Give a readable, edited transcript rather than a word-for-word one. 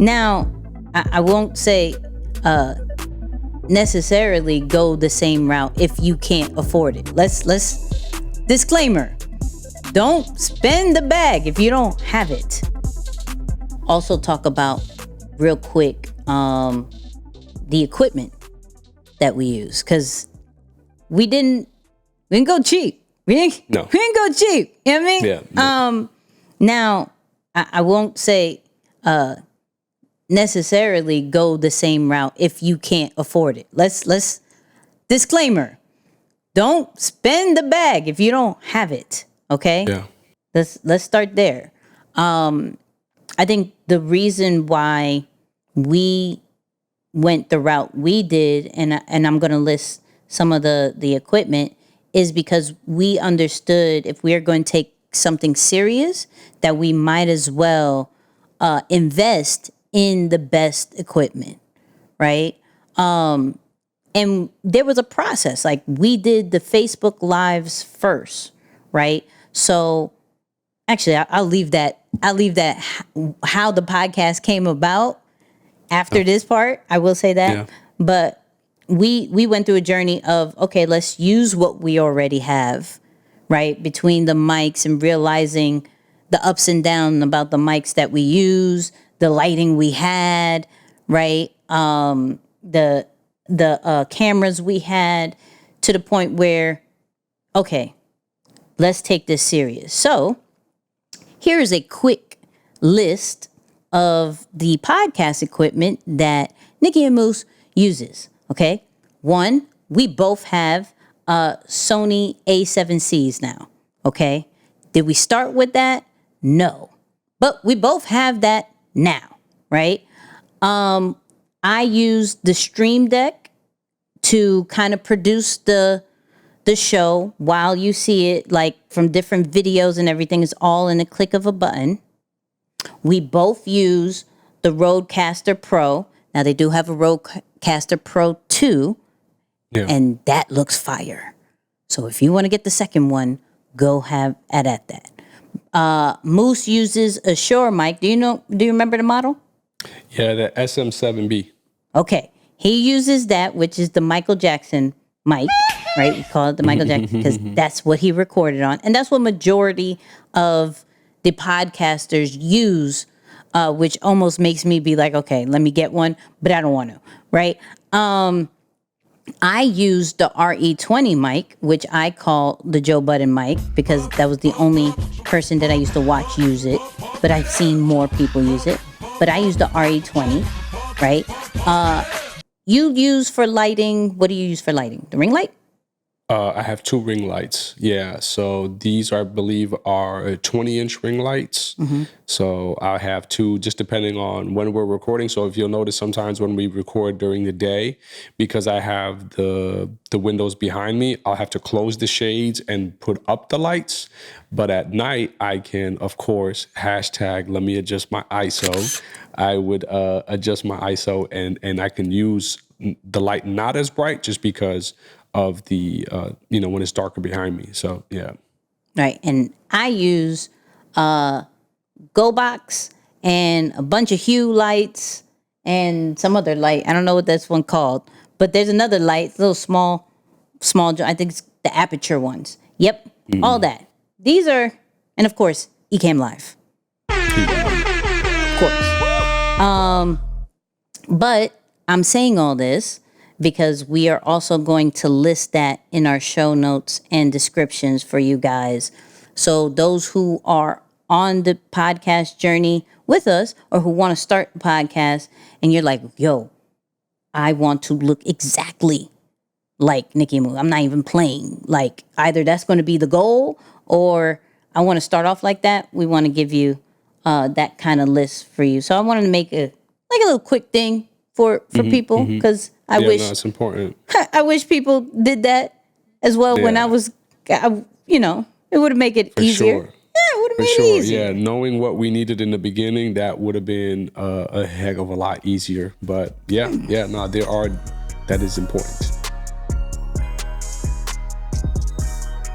Now, I won't say necessarily go the same route if you can't afford it. Let's disclaimer. Don't spend the bag if you don't have it. Also talk about real quick the equipment that we use, because we didn't go cheap. We didn't go cheap. You know what I mean? Yeah. No. Now, I won't say necessarily go the same route if you can't afford it. Let's disclaimer. Don't spend the bag if you don't have it. Okay? Yeah. Let's start there. I think the reason why we went the route we did, and I'm going to list some of the equipment, is because we understood if we are going to take something serious, that we might as well invest in the best equipment, right? And there was a process. Like, we did the Facebook Lives first, right? So actually, I'll leave that how the podcast came about after this part. I will say that. Yeah. But we went through a journey of, okay, let's use what we already have, right? Between the mics and realizing the ups and downs about the mics that we use, the lighting we had, right? The cameras we had, to the point where, okay, let's take this serious. So here is a quick list of the podcast equipment that Nicky and Moose uses. Okay. 1, we both have Sony A7Cs now. Okay. Did we start with that? No. But we both have that now, right? I use the Stream Deck to kind of produce the show while you see it, like from different videos and everything is all in a click of a button. We both use the RODECASTER Pro. Now, they do have a RODECASTER Pro 2, and that looks fire. So if you want to get the second one, go have at that. Moose uses a Shure mic. Do you remember the model? Yeah, the SM7B. Okay. He uses that, which is the Michael Jackson mic, right? We call it the Michael Jackson because that's what he recorded on. And that's what majority of the podcasters use, which almost makes me be like, okay, let me get one, but I don't want to, right? I use the RE20 mic, which I call the Joe Budden mic, because that was the only person that I used to watch use it, but I've seen more people use it. But I use the RE20, right? You use for lighting, what do you use for lighting? The ring light? I have 2 ring lights. Yeah. So these, I believe, are 20-inch ring lights. Mm-hmm. So I have 2, just depending on when we're recording. So if you'll notice, sometimes when we record during the day, because I have the windows behind me, I'll have to close the shades and put up the lights. But at night, I can, of course, let me adjust my ISO. I would adjust my ISO and I can use the light not as bright, just because of the, when it's darker behind me. So, yeah. Right. And I use GoBox and a bunch of Hue lights and some other light. I don't know what that's one called, but there's another light, little small, I think it's the aperture ones. Yep. Mm-hmm. All that. These are, and of course, Ecamm Live. Of course. But I'm saying all this because we are also going to list that in our show notes and descriptions for you guys. So those who are on the podcast journey with us, or who want to start the podcast, and you're like, yo, I want to look exactly like Nicky Moo. I'm not even playing. Like, either that's going to be the goal, or I want to start off like that. We want to give you that kind of list for you. So I wanted to make a little quick thing for people, because I wish it's important. I wish people did that as well when I was, it would have made it easier. Sure. Yeah, it would have made it easier. Yeah, knowing what we needed in the beginning, that would have been a heck of a lot easier. But that is important.